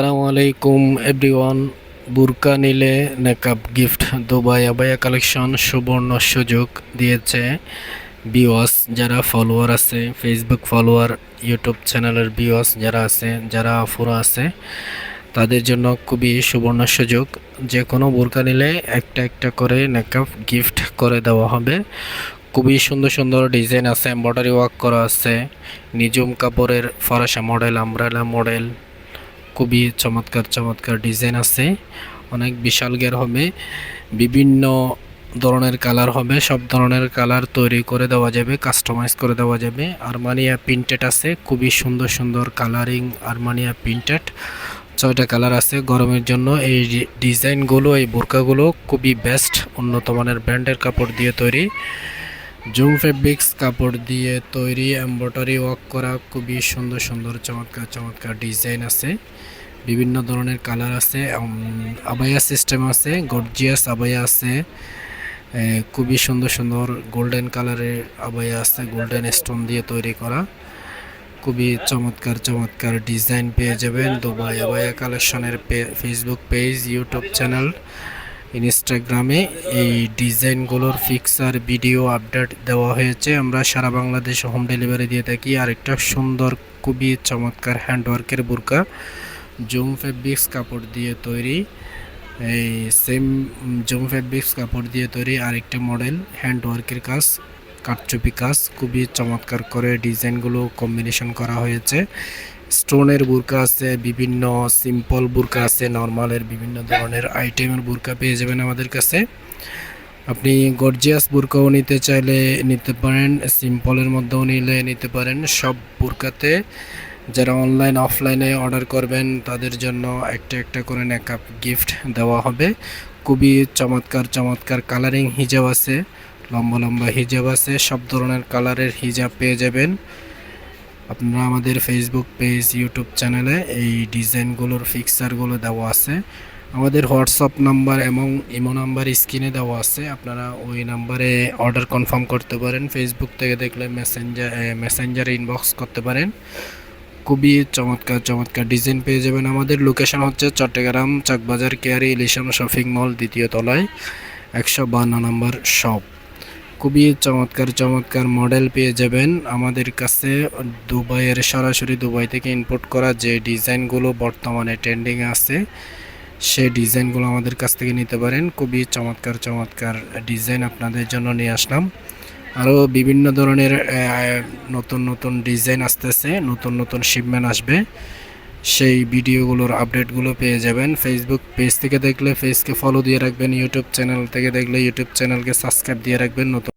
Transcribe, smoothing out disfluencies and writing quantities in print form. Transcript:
আসসালামু আলাইকুম এভরিওয়ান। বুরকা নিলে নেকাব গিফট দুবাই আবায়া কালেকশন সুবর্ণ সুযোগ দিয়েছে বিওয়াস যারা ফলোয়ার আছে, ফেসবুক ফলোয়ার, ইউটিউব চ্যানেলের বিওয়াস যারা আছে, যারা আফুরা আছে, তাদের জন্য খুবই সুবর্ণ সুযোগ। যে কোনো বুরকা নিলে একটা একটা করে নেকাব গিফট করে দেওয়া হবে। খুবই সুন্দর সুন্দর ডিজাইন আছে, এমব্রয়ডারি ওয়ার্ক করা আছে, নিজুম কাপড়ের ফরাসা মডেল, আমব্রেলা মডেল, খুবই চমৎকার চমৎকার ডিজাইন আছে। অনেক বিশাল গের হবে, বিভিন্ন ধরনের কালার হবে, সব ধরনের কালার তৈরি করে দেওয়া যাবে, কাস্টমাইজ করে দেওয়া যাবে। আরমানিয়া প্রিন্টেড আছে, খুবই সুন্দর সুন্দর কালারিং আরমানিয়া প্রিন্টেড, 6টা কালার আছে। গরমের জন্য এই ডিজাইনগুলো, এই বোরকাগুলো খুবই বেস্ট, উন্নত মানের ব্র্যান্ডের কাপড় দিয়ে তৈরি, জুম ফেব্রিক্স কাপড় দিয়ে তৈরি, এমব্রয়ডারি ওয়ার্ক করা, খুবই সুন্দর সুন্দর চমৎকার চমৎকার ডিজাইন আছে, বিভিন্ন ধরনের কালার আছে। আবায়া সিস্টেম আছে, গর্জিয়াস আবায়া আছে, খুবই সুন্দর সুন্দর গোল্ডেন কালারের আবায়া আছে, গোল্ডেন স্টোন দিয়ে তৈরি করা, খুবই চমৎকার চমৎকার ডিজাইন পেয়ে যাবেন দুবাই আবায়া কালেকশনের ফেসবুক পেজ, ইউটিউব চ্যানেল, ইনস্টাগ্রামে। এই ডিজাইনগুলোর ফিক্সার ভিডিও আপডেট দেওয়া হয়েছে। আমরা সারা বাংলাদেশে হোম ডেলিভারি দিয়ে থাকি। আরেকটা সুন্দর খুবই চমৎকার হ্যান্ডওয়ার্কের বুরকা, জুম ফেব্রিক্স কাপড় দিয়ে তৈরি, এই সেম জুম ফেব্রিক্স কাপড় দিয়ে তৈরি আরেকটা মডেল, হ্যান্ডওয়ার্কের কাজ, কাঠচুপি কাজ, খুবই চমৎকার করে ডিজাইনগুলো কম্বিনেশন করা হয়েছে। স্টোনের বুরকা আছে, বিভিন্ন সিম্পল বুরকা আছে, নর্মালের বিভিন্ন ধরনের আইটেমের বুরকা পেয়ে যাবেন আমাদের কাছে। আপনি গর্জিয়াস বুরকাও নিতে চাইলে নিতে পারেন, সিম্পলের মধ্যেও নিলে নিতে পারেন। সব বুরকাতে যারা অনলাইন অফলাইনে অর্ডার করবেন তাদের জন্য একটা একটা করে নেকাব গিফট দেওয়া হবে। খুবই চমৎকার চমৎকার কালারিং হিজাব আছে, লম্বা লম্বা হিজাব আছে, সব ধরনের কালারের হিজাব পেয়ে যাবেন। আপনারা আমাদের ফেসবুক পেজ, ইউটিউব চ্যানেলে এই ডিজাইনগুলোর ফিক্সারগুলো দেওয়া আছে। আমাদের হোয়াটসঅ্যাপ নাম্বার এবং ইমো নাম্বার স্ক্রিনে দেওয়া আছে, আপনারা ওই নাম্বারে অর্ডার কনফার্ম করতে পারেন। ফেসবুক থেকে দেখলে মেসেঞ্জারে ইনবক্স করতে পারেন। খুবই চমৎকার চমৎকার ডিজাইন পেয়ে যাবেন। আমাদের লোকেশন হচ্ছে চট্টগ্রাম চাকবাজার কেয়ারি ইলিশন শপিং মল, দ্বিতীয় তলায়, 152 নম্বর শপ। খুবই চমৎকার চমৎকার মডেল পেয়ে যাবেন আমাদের কাছে। দুবাইয়ের সরাসরি দুবাই থেকে ইম্পোর্ট করা যে ডিজাইনগুলো বর্তমানে ট্রেন্ডিংয়ে আছে, সেই ডিজাইনগুলো আমাদের কাছ থেকে নিতে পারেন। খুবই চমৎকার চমৎকার ডিজাইন আপনাদের জন্য নিয়ে আসলাম। আরও বিভিন্ন ধরনের নতুন নতুন ডিজাইন আসতেছে, নতুন নতুন শিপমেন্ট আসবে, সেই ভিডিওগুলোর আপডেটগুলো পেয়ে যাবেন। ফেসবুক পেজ থেকে দেখলে পেজকে ফলো দিয়ে রাখবেন, ইউটিউব চ্যানেল থেকে দেখলে ইউটিউব চ্যানেলকে সাবস্ক্রাইব দিয়ে রাখবেন। নতুন